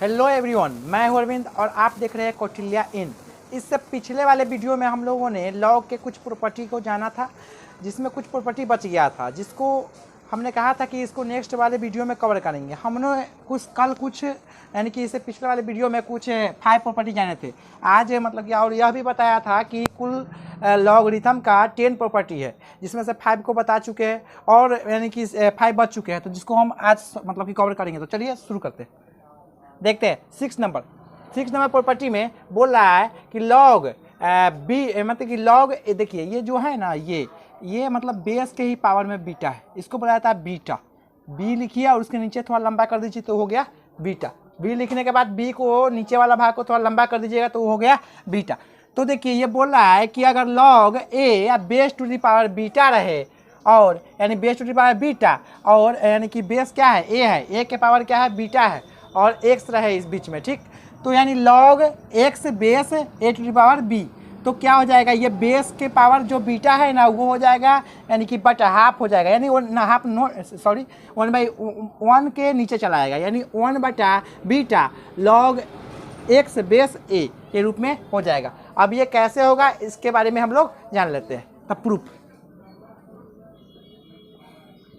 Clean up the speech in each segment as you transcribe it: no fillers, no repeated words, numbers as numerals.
Hello everyone, मैं हूं अरविंद और आप देख रहे हैं कौटिल्या इन। इससे पिछले वाले वीडियो में हम लोगों ने लॉग के कुछ प्रॉपर्टी को जाना था, जिसमें कुछ प्रॉपर्टी बच गया था, जिसको हमने कहा था कि इसको नेक्स्ट वाले वीडियो में कवर करेंगे। हमने कुछ यानी कि इससे पिछले वाले वीडियो में कुछ 5 प्रॉपर्टी जाने थे। आज मतलब कि और यह भी बताया था कि कुल लॉगरिथम का 10 प्रॉपर्टी है, जिसमें से 5 को बता चुके हैं और यानी कि 5 बच चुके हैं, तो जिसको हम आज मतलब कि कवर करेंगे। तो चलिए शुरू करते हैं। देखते हैं 6 नंबर प्रॉपर्टी में बोल रहा है कि लॉग बी मतलब कि लॉग देखिए ये जो है ना ये मतलब बेस के ही पावर में बीटा है, इसको बोला जाता है बीटा। बी लिखिए और उसके नीचे थोड़ा लंबा कर दीजिए तो हो गया बीटा। बी लिखने के बाद बी को नीचे वाला भाग को थोड़ा लंबा कर दीजिएगा तो हो गया बीटा। तो देखिए ये बोल रहा है कि अगर लॉग ए या base to the power beta रहे और यानी base to the power beta और यानी कि बेस क्या है ए है, ए के पावर क्या है बीटा है और एक्स रहे इस बीच में, ठीक। तो यानी log x base a to the power b, तो क्या हो जाएगा, ये बेस के पावर जो बीटा है ना वो हो जाएगा यानी कि बटा हाफ हो जाएगा, यानी 1/1 के नीचे चला आएगा, यानी 1 बटा बीटा लॉग एक्स बेस ए के रूप में हो जाएगा। अब ये कैसे होगा इसके बारे में हम लोग जान लेते हैं, तब प्रूफ,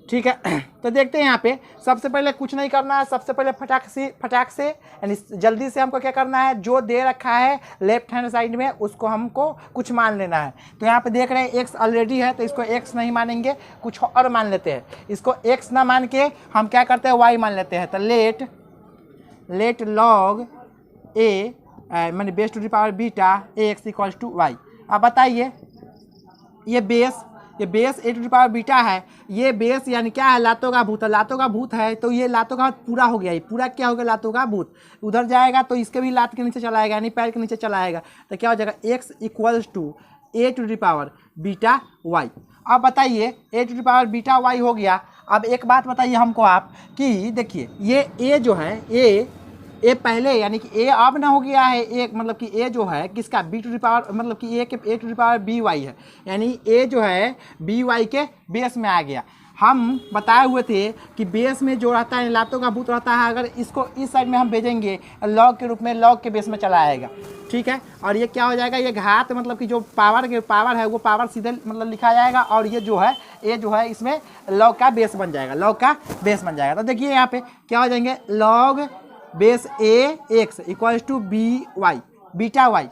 ठीक है। तो देखते हैं यहाँ पे सबसे पहले कुछ नहीं करना है, सबसे पहले फटाक से यानी जल्दी से हमको क्या करना है, जो दे रखा है लेफ्ट हैंड साइड में उसको हमको कुछ मान लेना है। तो यहाँ पे देख रहे हैं एक्स ऑलरेडी है तो इसको एक्स नहीं मानेंगे, कुछ और मान लेते हैं। इसको एक्स ना मान के हम क्या करते हैं वाई मान लेते हैं। तो लेट लॉग ए माने base to the power beta x equals to y. अब बताइए ये base a to the power beta है, ये बेस यानी क्या है, लातों का भूत है। लातों का भूत है तो ये लातों का पूरा हो गया, ये पूरा क्या हो गया लातों का भूत, उधर जाएगा तो इसके भी लात के नीचे चला आएगा यानी पैर के नीचे चला आएगा। तो क्या हो जाएगा x equals to a to the power beta y. अब बताइए a to the power beta y हो गया। अब एक बात बताइए हमको आप कि देखिए ये ए जो है ए पहले यानी कि ए अब ना हो गया है, एक मतलब कि ए जो है किसका बी टू दी पावर मतलब कि a to the power b y है, यानी ए जो है बी वाई के बेस में आ गया। हम बताए हुए थे कि बेस में जो रहता है लातों का भूत रहता है, अगर इसको इस साइड में हम भेजेंगे लॉग के रूप में लॉग के बेस में चला आएगा, ठीक है। और ये क्या हो जाएगा, ये घात मतलब कि जो पावर है वो पावर सीधे मतलब लिखा जाएगा और ये जो है इसमें लॉग का बेस बन जाएगा, लॉग का बेस बन जाएगा। तो देखिए यहाँ पे क्या हो जाएंगे, log base a x equals to beta y.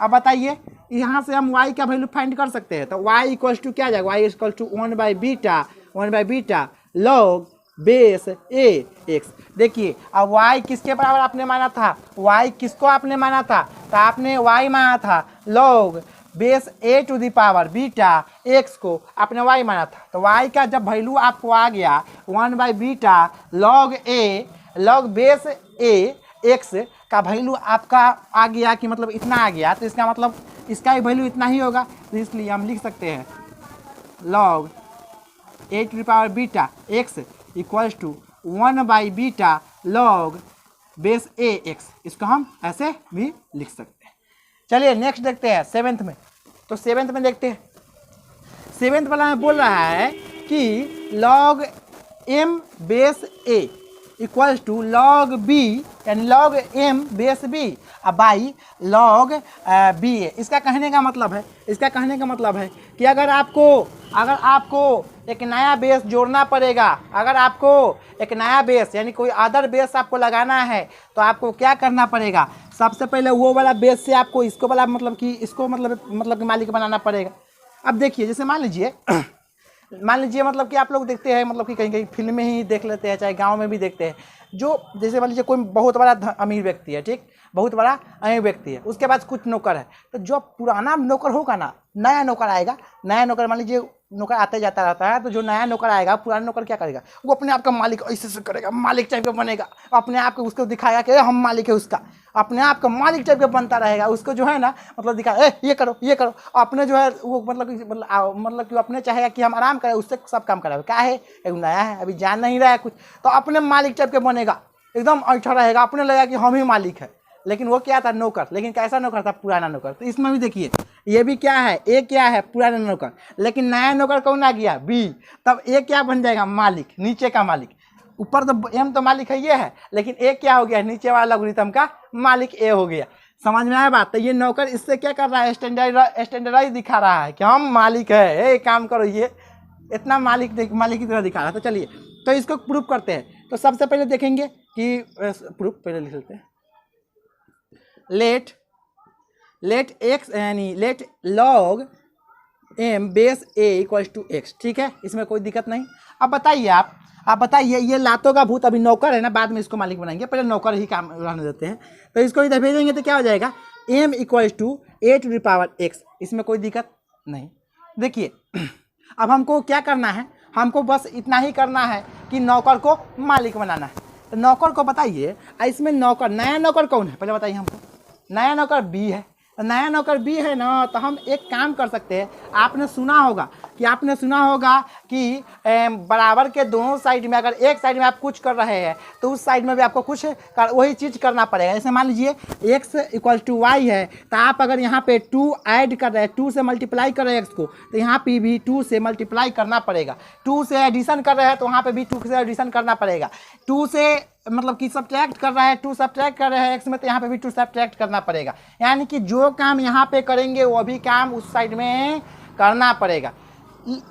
अब बताइए यहाँ से हम y का वैल्यू फाइंड कर सकते हैं। तो y इक्वल्स टू क्या आ जाएगा, y इक्वल्स टू 1/बीटा लॉग बेस ए एक्स। देखिए अब y किसके बराबर आपने माना था, y किसको आपने माना था, तो आपने y माना था log base a to the power beta x को आपने y माना था। तो y का जब वैल्यू आपको आ गया 1/बीटा लॉग बेस ए एक्स का वैल्यू आपका आ गया कि मतलब इतना आ गया, तो इसका मतलब इसका भी वैल्यू इतना ही होगा। तो इसलिए हम लिख सकते हैं log a to the power beta x equals to 1/बीटा लॉग बेस ए एक्स। इसको हम ऐसे भी लिख सकते हैं। चलिए नेक्स्ट देखते हैं 7th में। तो 7th में देखते हैं, 7th वाला में बोल रहा है कि log m base a equals to log b यानी लॉग एम बेस बी अब बाई लॉग बी ए। इसका कहने का मतलब है कि अगर आपको एक नया बेस जोड़ना पड़ेगा, अगर आपको एक नया बेस यानी कोई अदर बेस आपको लगाना है तो आपको क्या करना पड़ेगा, सबसे पहले वो वाला बेस से आपको इसको वाला मतलब कि मालिक बनाना पड़ेगा। अब देखिए जैसे मान लीजिए मतलब कि आप लोग देखते हैं मतलब कि कहीं फिल्म में ही देख लेते हैं, चाहे गांव में भी देखते हैं, जो जैसे मान लीजिए कोई बहुत बड़ा अमीर व्यक्ति है, ठीक, बहुत बड़ा अमीर व्यक्ति है, उसके पास कुछ नौकर है। तो जो पुराना नौकर होगा ना, नया नौकर आएगा, नया नौकर मान लीजिए नौकर आते जाता रहता है, तो जो नया नौकर आएगा पुराना नौकर क्या करेगा, वो अपने आप का मालिक ऐसे करेगा, मालिक टाइप का बनेगा, अपने आप को उसको दिखाएगा कि हम मालिक है उसका, अपने आप का मालिक टाइप का बनता रहेगा। उसको जो है ना मतलब दिखा ये करो अपने जो है वो मतलब कि अपने चाहेगा कि हम आराम करें, उससे सब काम कराए, क्या है एक नया है अभी जान नहीं रहा है कुछ, तो अपने मालिक टाइप के बनेगा, एकदम ऐठा रहेगा, अपने लगेगा कि हम ही मालिक है। लेकिन वो क्या था, नौकर, लेकिन कैसा नौकर था, पुराना नौकर। तो इसमें भी देखिए ये भी क्या है, ए क्या है, पुराना नौकर, लेकिन नया नौकर कौन आ गया, बी, तब ए क्या बन जाएगा, मालिक, नीचे का मालिक। ऊपर तो एम तो मालिक है ये है, लेकिन ए क्या हो गया, नीचे वाला लोगरिथम का मालिक ए हो गया। समझ में आया बात? तो ये नौकर इससे क्या कर रहा है, स्टैंडर्डाइज दिखा रहा है कि हम मालिक है, ए काम करो, ये इतना मालिक की तरह दिखा रहा है। तो चलिए तो इसको प्रूफ करते हैं। तो सबसे पहले देखेंगे कि प्रूफ पहले लिख लेते हैं, लेट एक्स यानी let log m base a equals to x. ठीक है, इसमें कोई दिक्कत नहीं। अब बताइए आप बताइए, ये लातों का भूत अभी नौकर है ना, बाद में इसको मालिक बनाएंगे, पहले नौकर ही काम रहने देते हैं। तो इसको इधर भेजेंगे तो क्या हो जाएगा, m equals to a to the power x. इसमें कोई दिक्कत नहीं। देखिए अब हमको क्या करना है, हमको बस इतना ही करना है कि नौकर को मालिक बनाना है। तो नौकर को बताइए, इसमें नौकर, नया नौकर कौन है पहले बताइए हमको। नया नौकर बी है। नया नौकर बी है ना, तो हम एक काम कर सकते हैं। आपने सुना होगा कि बराबर के दोनों साइड में, अगर एक साइड में आप कुछ कर रहे हैं तो उस साइड में भी आपको कुछ वही चीज़ करना पड़ेगा। जैसे मान लीजिए x इक्वल टू वाई है, तो आप अगर यहाँ पे 2 ऐड कर रहे हैं, 2 से मल्टीप्लाई कर रहे हैं x को, तो यहाँ पे भी 2 से मल्टीप्लाई करना पड़ेगा। 2 से एडिशन कर रहे हैं तो वहाँ पे भी 2 से एडिशन करना पड़ेगा। 2 से मतलब कि सब्ट्रैक्ट कर रहा है, 2 सब्ट्रैक्ट कर रहे हैं x में, तो यहाँ पे भी 2 सब्ट्रैक्ट करना पड़ेगा। यानी कि जो काम यहाँ पे करेंगे वो भी काम उस साइड में करना पड़ेगा।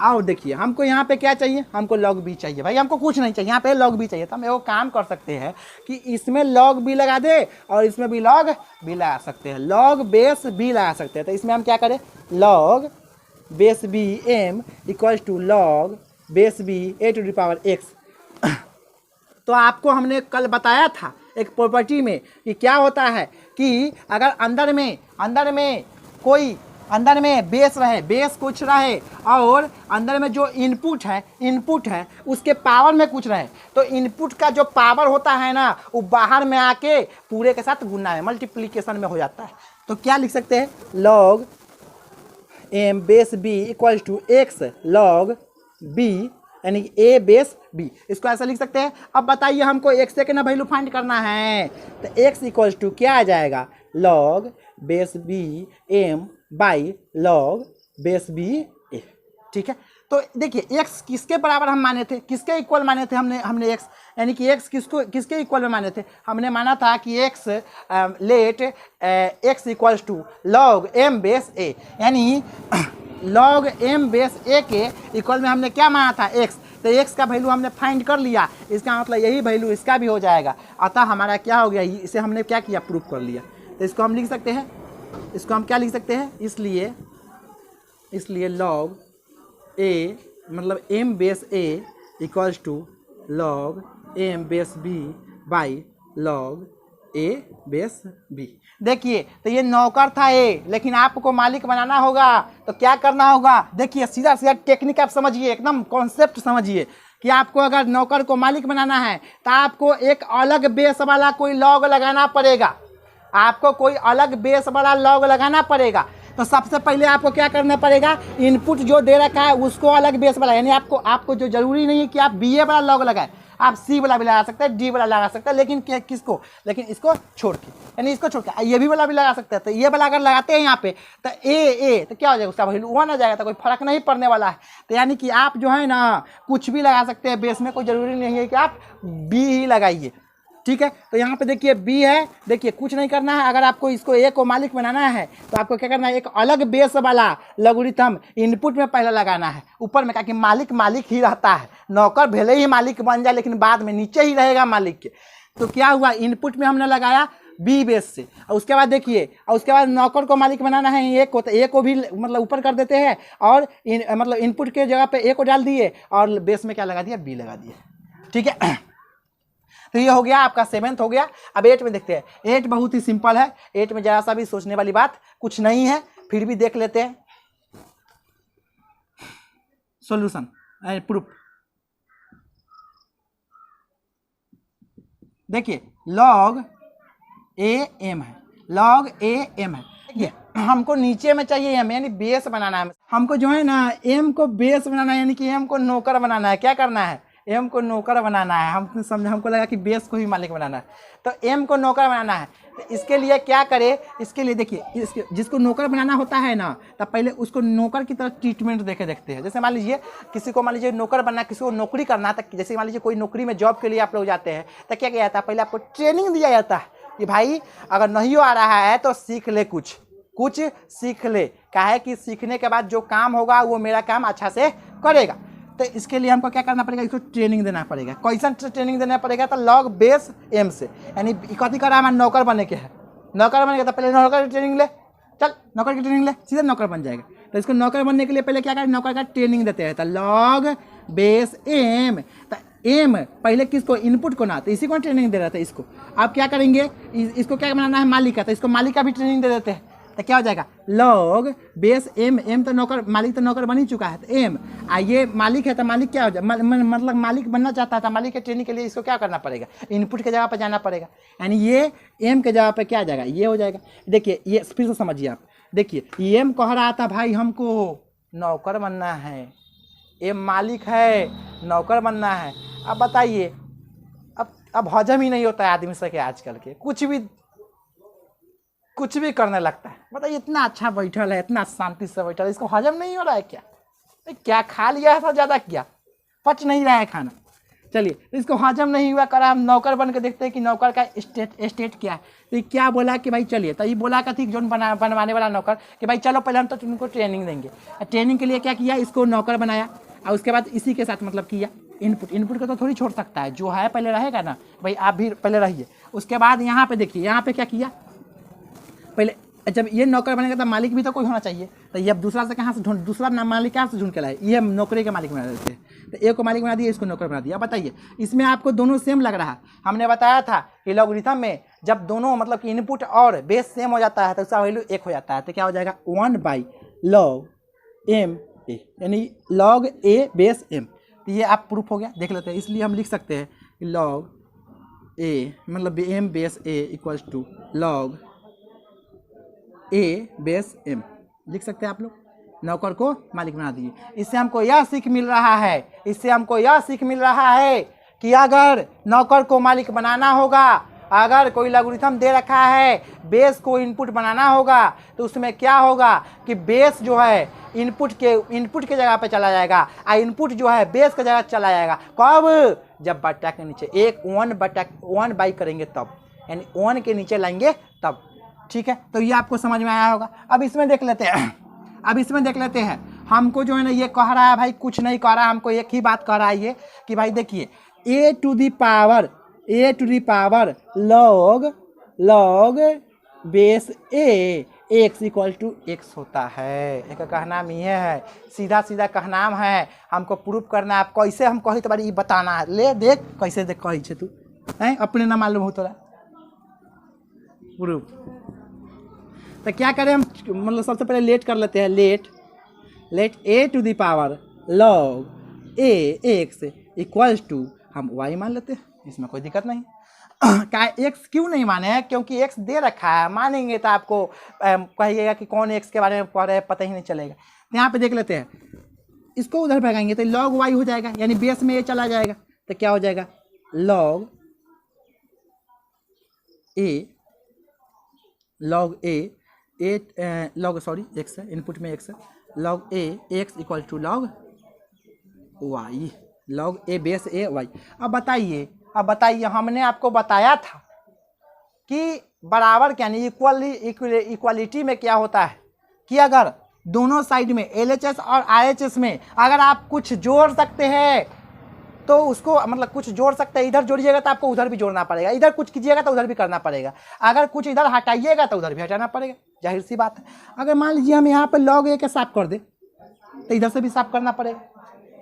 आओ देखिए, हमको यहाँ पे क्या चाहिए, हमको लॉग बी चाहिए भाई, हमको कुछ नहीं चाहिए, यहाँ पे लॉग बी चाहिए। तो हम वो काम कर सकते हैं कि इसमें लॉग बी लगा दे और इसमें भी लॉग बी लगा सकते हैं, लॉग बेस बी लगा सकते हैं। तो इसमें हम क्या करें, log base b m equals to log base b a to the power x. तो आपको हमने कल बताया था एक प्रॉपर्टी में कि क्या होता है कि अगर अंदर में बेस रहे, बेस कुछ रहे, और अंदर में जो इनपुट है उसके पावर में कुछ रहे, तो इनपुट का जो पावर होता है ना, वो बाहर में आके पूरे के साथ गुना है, मल्टीप्लिकेशन में हो जाता है। तो क्या लिख सकते हैं, log m base b equals to x log b, यानी कि ए बेस बी। इसको ऐसा लिख सकते हैं। अब बताइए हमको एक्स के ना वैल्यू फाइंड करना है, तो एक्स इक्वल्स टू क्या आ जाएगा, log base b m by log base b a. ठीक है, तो देखिए एक्स किसके बराबर हम माने थे, किसके इक्वल माने थे हमने एक्स, यानी कि एक्स किसके इक्वल में माने थे, हमने माना था कि x let x equals to log m base a, यानी लॉग एम बेस ए के इक्वल में हमने क्या माना था, एक्स। तो एक्स का वैल्यू हमने फाइंड कर लिया, इसका मतलब यही वैल्यू इसका भी हो जाएगा। अतः हमारा क्या हो गया, इसे हमने क्या किया, प्रूफ कर लिया। तो इसको हम लिख सकते हैं, इसको हम क्या लिख सकते हैं, इसलिए लॉग ए मतलब m base a equals to log m base b by log a base b. देखिए तो ये नौकर था ए, लेकिन आपको मालिक बनाना होगा तो क्या करना होगा, देखिए सीधा सीधा टेक्निक आप समझिए, एकदम कॉन्सेप्ट समझिए कि आपको अगर नौकर को मालिक बनाना है तो आपको एक अलग बेस वाला कोई लॉग लगाना पड़ेगा, आपको कोई अलग बेस वाला लॉग लगाना पड़ेगा। तो सबसे पहले आपको क्या करना पड़ेगा, इनपुट जो दे रखा है उसको अलग बेस वाला, यानी आपको जो जरूरी नहीं है कि आप बी ए वाला लॉग लगाए, आप सी वाला भी लगा सकते हैं, डी वाला लगा सकते हैं, लेकिन लेकिन इसको छोड़ के, यानी इसको छोड़ के ये भी वाला भी लगा सकते हैं। तो ये वाला अगर लगाते हैं यहाँ पे तो ए तो क्या हो जाएगा, उसका वैल्यू 1 आ जाएगा, तो कोई फर्क नहीं पड़ने वाला है। तो यानी कि आप जो है ना कुछ भी लगा सकते हैं बेस में, कोई जरूरी नहीं है कि आप बी ही लगाइए। ठीक है, तो यहाँ पे देखिए बी है, देखिए कुछ नहीं करना है। अगर आपको इसको ए को मालिक बनाना है तो आपको क्या करना है, एक अलग बेस वाला लोगरिथम इनपुट में पहले लगाना है, ऊपर में, क्या मालिक ही रहता है, नौकर भले ही मालिक बन जाए लेकिन बाद में नीचे ही रहेगा मालिक के। तो क्या हुआ, इनपुट में हमने लगाया बी बेस से, और उसके बाद देखिए, और उसके बाद नौकर को मालिक बनाना है ए को, तो ए को भी मतलब ऊपर कर देते हैं, और मतलब इनपुट के जगह पे ए को डाल दिए और बेस में क्या लगा दिया, बी लगा दिए। ठीक है, तो ये हो गया आपका 7th हो गया। अब 8 में देखते हैं। 8 बहुत ही सिंपल है, 8 में जरा सा भी सोचने वाली बात कुछ नहीं है, फिर भी देख लेते हैं सॉल्यूशन प्रूफ। देखिए लॉग ए एम है, लॉग ए एम है। देखिए हमको नीचे में चाहिए एम, यानी बेस बनाना है, हमको जो है ना एम को बेस बनाना है, यानी कि एम को नौकर बनाना है। क्या करना है, एम को नौकर बनाना है, हम समझ, हमको लगा कि बेस को ही मालिक बनाना है, तो एम को नौकर बनाना है। तो इसके लिए क्या करे, इसके लिए देखिए, इसके जिसको नौकर बनाना होता है ना, तब पहले उसको नौकर की तरह ट्रीटमेंट देखते हैं। जैसे मान लीजिए किसी को, मान लीजिए नौकर बनना, किसी को नौकरी करना, तो जैसे मान लीजिए कोई नौकरी में जॉब के लिए आप लोग जाते हैं, तो क्या किया जाता है, पहले आपको ट्रेनिंग दिया जाता है कि भाई अगर नहीं आ रहा है तो सीख ले, कुछ सीख ले, काहे कि सीखने के बाद जो काम होगा वो मेरा काम अच्छा से करेगा। तो इसके लिए हमको क्या करना पड़ेगा, इसको ट्रेनिंग देना पड़ेगा। कैसा ट्रेनिंग देना पड़ेगा, तो लॉग बेस एम से, यानी कथी कर रहा है, नौकर बनने के है, नौकर बनने के तो पहले नौकर की ट्रेनिंग ले, चल नौकर की ट्रेनिंग ले, सीधे नौकर बन जाएगा। तो इसको नौकर बनने के लिए पहले क्या करें, नौकर का ट्रेनिंग देते हैं। तो लॉग बेस एम, तो एम पहले किसको, इनपुट को ना, तो इसी को ट्रेनिंग दे रहा था इसको। आप क्या करेंगे, इसको क्या बनाना है, मालिक का, तो इसको मालिक का भी ट्रेनिंग दे देते हैं। तो क्या हो जाएगा, लॉग बेस एम, एम तो नौकर, मालिक तो नौकर बन ही चुका है, तो एम ये मालिक है, तो मालिक क्या हो जाए, मतलब मालिक बनना चाहता था, मालिक के ट्रेनिंग के लिए इसको क्या करना पड़ेगा, इनपुट के जगह पर जाना पड़ेगा, यानी ये एम के जगह पर क्या आ जाएगा, ये हो जाएगा। देखिए ये फिर से समझिए आप, देखिए एम कह रहा था भाई हमको नौकर बनना है, एम मालिक है, नौकर बनना है। अब बताइए, अब हजम ही नहीं होता है आदमी से के, आजकल के कुछ भी करने लगता है। बताइए, इतना अच्छा बैठल है, इतना शांति से बैठल है, इसको हजम नहीं हो रहा है क्या, क्या खा लिया है, ज़्यादा क्या, पच नहीं रहा है खाना। चलिए, इसको हजम नहीं हुआ, करा हम नौकर बन के देखते हैं कि नौकर का स्टेट क्या है। तो क्या बोला कि भाई चलिए, तो ये बोला का थी जो बनवाने वाला नौकर कि भाई चलो पहले हम तो तुमको ट्रेनिंग देंगे। ट्रेनिंग के लिए क्या किया, इसको नौकर बनाया, और उसके बाद इसी के साथ मतलब किया इनपुट को तो थोड़ी छोड़ सकता है, जो है पहले रहेगा ना, भाई आप भी पहले रहिए। उसके बाद यहाँ पे देखिए, यहाँ पे क्या किया, पहले जब ये नौकर बनेगा तो मालिक भी तो कोई होना चाहिए, तो ये अब दूसरा से कहाँ से ढूंढ, दूसरा नाम मालिक कहाँ से ढूंढ के लाए, ये नौकरी के मालिक बना देते हैं। तो एक को मालिक बना दिया, इसको नौकर बना दिया। बताइए, इसमें आपको दोनों सेम लग रहा है। हमने बताया था कि लॉगरिथम में जब दोनों मतलब कि इनपुट और बेस सेम हो जाता है तो उसका वैल्यू 1 हो जाता है। तो क्या हो जाएगा, 1/log m a, यानी log a बेस m। तो ये आप प्रूफ हो गया, देख लेते हैं। इसलिए हम लिख सकते हैं कि log a मतलब m base a equals to log a base m, लिख सकते हैं आप लोग। नौकर को मालिक बना दिए। इससे हमको यह सीख मिल रहा है, कि अगर नौकर को मालिक बनाना होगा, अगर कोई लॉगरिथम दे रखा है, बेस को इनपुट बनाना होगा, तो उसमें क्या होगा कि बेस जो है इनपुट के जगह पे चला जाएगा, और इनपुट जो है बेस के जगह चला जाएगा। कब, जब बट्टा के नीचे 1 बाई करेंगे तब, यानी 1 के नीचे लाएंगे तब। ठीक है, तो ये आपको समझ में आया होगा। अब इसमें देख लेते हैं, हमको जो है ना ये कह रहा है भाई, कुछ नहीं कह रहा है, हमको एक ही बात कह रहा है ये कि भाई देखिए, a to the power log base a x equal to x होता है। एक कहनाम ये है, सीधा कहनाम है, हमको प्रूफ करना है। आप कैसे हम कही तो बारी बताना है, ले देख कैसे देख कही छे तू हैं, अपने ना मालूम हो तोरा प्रूफ। तो क्या करें हम, मतलब सबसे पहले लेट कर लेते हैं, let a to the power log a x equals to, हम y मान लेते हैं, इसमें कोई दिक्कत नहीं। क्या x क्यों नहीं माने हैं, क्योंकि x दे रखा है, मानेंगे तो आपको कहिएगा कि कौन x के बारे में पढ़ रहे हैं, पता ही नहीं चलेगा। तो यहाँ पे देख लेते हैं, इसको उधर भगाएंगे तो log y हो जाएगा, यानी बेस में ये चला जाएगा। तो क्या हो जाएगा, log x है, इनपुट में x है, log a x equal to log y, log a base a y। अब बताइए, हमने आपको बताया था कि बराबर क्या नहीं, इक्वालिटी में क्या होता है कि अगर दोनों साइड में LHS और RHS में अगर आप कुछ जोड़ सकते हैं तो उसको मतलब कुछ जोड़ सकते हैं, इधर जोड़िएगा तो आपको उधर भी जोड़ना पड़ेगा, इधर कुछ कीजिएगा तो उधर भी करना पड़ेगा, अगर कुछ इधर हटाइएगा तो उधर भी हटाना पड़ेगा, जाहिर सी बात है। अगर मान लीजिए हम यहाँ पे log a के साफ कर दे तो इधर से भी साफ करना पड़ेगा।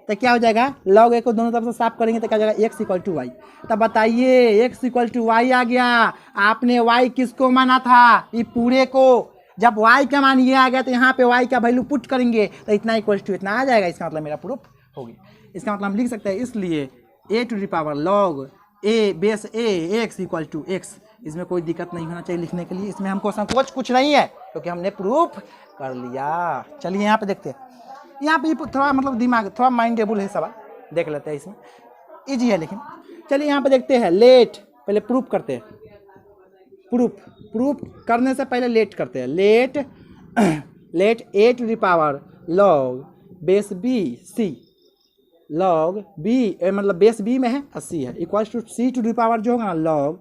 तो क्या हो जाएगा, log a को दोनों तरफ से साफ करेंगे तो क्या हो जाएगा, x इक्वल टू वाई। तब बताइए, x इक्वल टू वाई आ गया, आपने y किसको माना था, ये पूरे को। जब y का मान ये आ गया तो यहाँ पे y का वैल्यू पुट करेंगे तो इतना इक्वल टू इतना आ जाएगा, इसका मतलब मेरा प्रूफ हो गया। इसका मतलब हम लिख सकते हैं, इसलिए a to the power log a base a x equal to x, इसमें कोई दिक्कत नहीं होना चाहिए लिखने के लिए, इसमें हमको संकोच कुछ नहीं है क्योंकि हमने प्रूफ कर लिया। चलिए यहाँ पे देखते हैं, यहाँ पे थोड़ा मतलब दिमाग थोड़ा माइंडेबल है सवाल, देख लेते हैं इसमें। इजी है लेकिन। चलिए यहाँ पे देखते हैं लेट, पहले प्रूफ करते हैं। प्रूफ करने से पहले लेट करते हैं। Let a to the power log base b c, log b मतलब बेस b में है और c है, equal to c to the power जो होगा ना log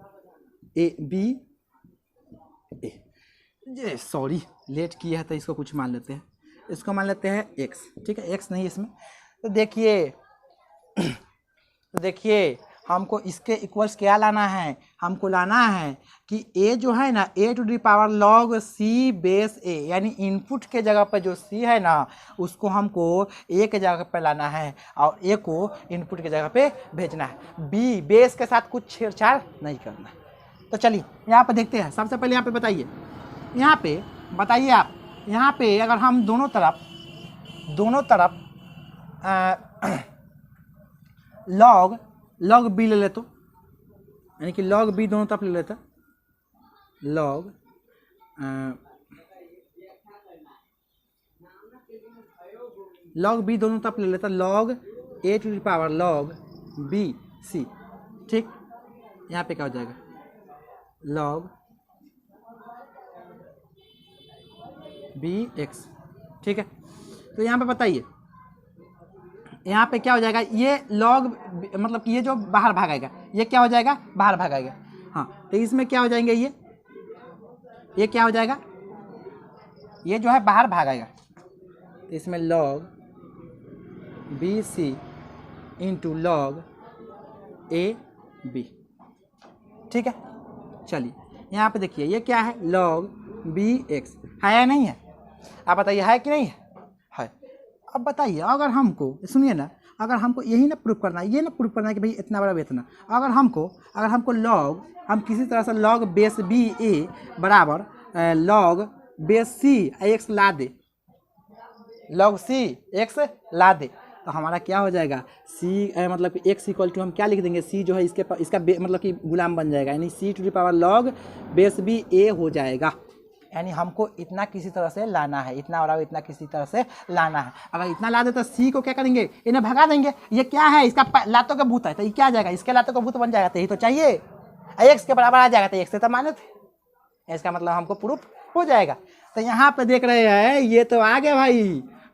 a b ये सॉरी लेट किया है तो इसको कुछ मान लेते हैं, इसको मान लेते हैं x, ठीक है, x नहीं इसमें। तो देखिए हमको इसके इक्वल्स क्या लाना है, हमको लाना है कि a जो है ना a to the power log c base a, यानी इनपुट के जगह पर जो c है ना उसको हमको a के जगह पर लाना है और a को इनपुट के जगह पे भेजना है। b बेस के साथ कुछ छेड़छाड़ नहीं करना है। तो चलिए यहाँ पे देखते हैं। सबसे पहले यहाँ पे बताइए, आप यहाँ पे अगर हम दोनों तरफ log b ले लेते, यानी कि log b दोनों तरफ ले लेते, log b दोनों तरफ ले लेता, log a to the power log b c, ठीक। यहाँ पे क्या हो जाएगा log b x, ठीक है। तो यहाँ पे बताइए यहाँ पे क्या हो जाएगा, ये log मतलब कि ये जो बाहर भागेगा ये क्या हो जाएगा, बाहर भागेगा। हाँ तो इसमें क्या हो जाएंगे, ये क्या हो जाएगा, ये जो है बाहर भागेगा। तो इसमें log b c into log a b, ठीक है। चलिए यहाँ पे देखिए ये क्या है log बी एक्स, है या नहीं है, आप बताइए है कि नहीं है, है। अब बताइए अगर हमको, सुनिए ना, अगर हमको यही ना प्रूफ करना है, ये ना प्रूफ करना है कि भाई इतना बड़ा वेतना, अगर हमको log, हम किसी तरह से log बेस बी ए बराबर log बेस सी एक्स ला दे, log सी एक्स ला दे, तो हमारा क्या हो जाएगा c मतलब कि x इक्वल टू हम क्या लिख देंगे, c जो है इसका मतलब कि गुलाम बन जाएगा, यानी c to the power log base b a हो जाएगा। यानी हमको इतना किसी तरह से लाना है, इतना और इतना किसी तरह से लाना है। अगर इतना ला दे तो c को क्या करेंगे, इन्हें भगा देंगे। ये क्या है, इसका लातों का भूत है, तो ये क्या आ जाएगा, इसके लातों का भूत बन जाएगा, तो यही तो चाहिए, x के बराबर आ जाएगा, तो x से तो माने थे, इसका मतलब हमको प्रूफ हो जाएगा। तो यहाँ पे देख रहे हैं ये तो आ गया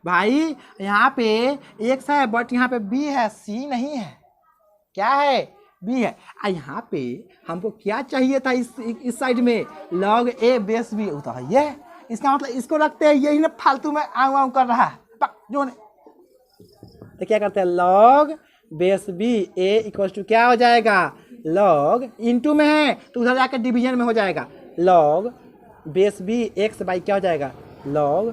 भाई यहाँ पे x है बट यहाँ पे b है, c नहीं है, क्या है b है। यहाँ पे हमको क्या चाहिए था, इस साइड में log a बेस b होता है ये, इसका मतलब इसको रखते हैं, यही ना फालतू में आऊ कर रहा है जो ने। तो क्या करते हैं log base b a equal to क्या हो जाएगा, log इनटू में है तो उधर जाकर डिवीजन में हो जाएगा, log base b x by क्या हो जाएगा log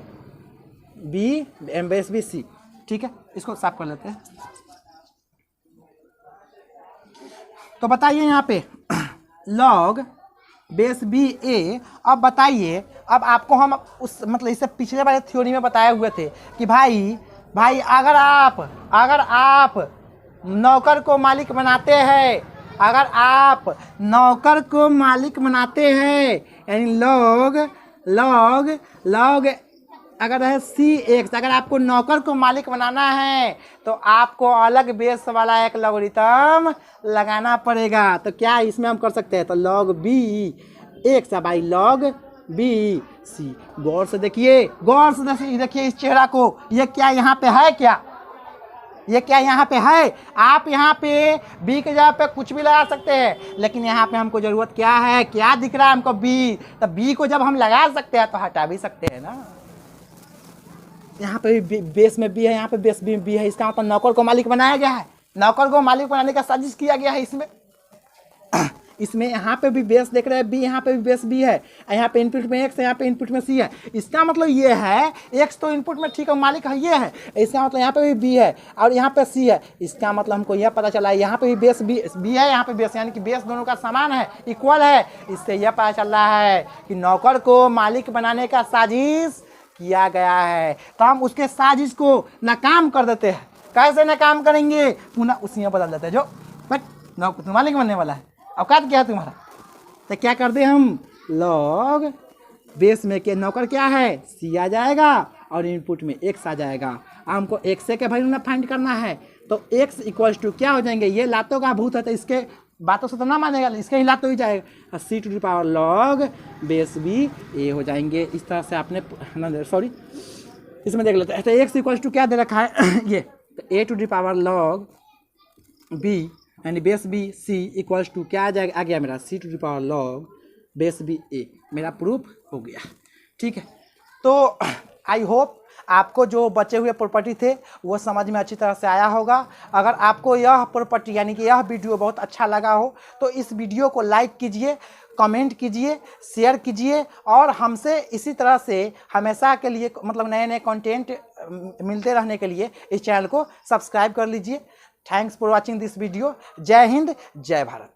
b base b c, ठीक है। इसको साफ कर लेते हैं। तो बताइए यहाँ पे log बेस बी ए, अब बताइए, अब आपको हम उस मतलब इससे पिछले वाले थ्योरी में बताए हुए थे कि भाई अगर आप नौकर को मालिक बनाते हैं, अगर आप नौकर को मालिक बनाते हैं, यानी log अगर है सी एक्स, अगर आपको नौकर को मालिक बनाना है तो आपको अलग बेस वाला एक लॉगरिथम लगाना पड़ेगा। तो क्या इसमें हम कर सकते हैं, तो log b x by log b c। गौर से देखिए इस चेहरा को, ये क्या यहाँ पे है, ये क्या यहाँ पे है। आप यहाँ पे b के जगह पे कुछ भी लगा सकते हैं, लेकिन यहाँ पे हमको जरूरत क्या है, क्या दिख रहा है हमको b, तो b को जब हम लगा सकते हैं तो हटा भी सकते हैं ना। यहाँ पे भी बेस में भी है, यहाँ पे बेस भी है, इसका मतलब नौकर को मालिक बनाया गया है, नौकर को मालिक बनाने का साजिश किया गया है इसमें यहाँ पे भी बेस देख रहे हैं b, यहाँ पे भी बेस b है, यहाँ पे इनपुट में x है, यहाँ पे इनपुट में c है। इसका मतलब ये है x तो इनपुट में ठीक है मालिक है ये है, इसका मतलब यहाँ पे भी b है और यहाँ पे c है। इसका मतलब हमको यह पता चला है यहाँ पे भी बेस b है, यहाँ पे बेस, यानी कि बेस दोनों का समान है, इक्वल है। इससे यह पता चल रहा है कि नौकर को मालिक बनाने का साजिश किया गया है। तो हम उसके साजिश को नाकाम कर देते हैं। कैसे नाकाम करेंगे, पुनः उसी में बदल देते हैं, जो बट मालिक बनने वाला है, औकात क्या है तुम्हारा। तो क्या करते हैं हम, log बेस में के नौकर क्या है c आ जाएगा और इनपुट में x आ जाएगा। हमको x के वैल्यू ना फाइंड करना है, तो x इक्वल्स टू क्या हो जाएंगे, ये लातों का भूत है तो इसके बातों से तो ना मानेगा, इसके ही लात तो ही जाएगा, c to the power log base b a हो जाएंगे। इस तरह से आपने सॉरी इसमें देख लेते हैं। तो x इक्वल्स टू क्या दे रखा है ये, तो a to the power log b यानी base b c equals to क्या आ गया मेरा, c to the power log base b a. मेरा प्रूफ हो गया, ठीक है। तो आई होप आपको जो बचे हुए प्रॉपर्टी थे वो समझ में अच्छी तरह से आया होगा। अगर आपको यह प्रॉपर्टी यानी कि यह वीडियो बहुत अच्छा लगा हो तो इस वीडियो को लाइक कीजिए, कमेंट कीजिए, शेयर कीजिए और हमसे इसी तरह से हमेशा के लिए मतलब नए नए कंटेंट मिलते रहने के लिए इस चैनल को सब्सक्राइब कर लीजिए। Thanks for watching this video. जय हिंद, जय भारत।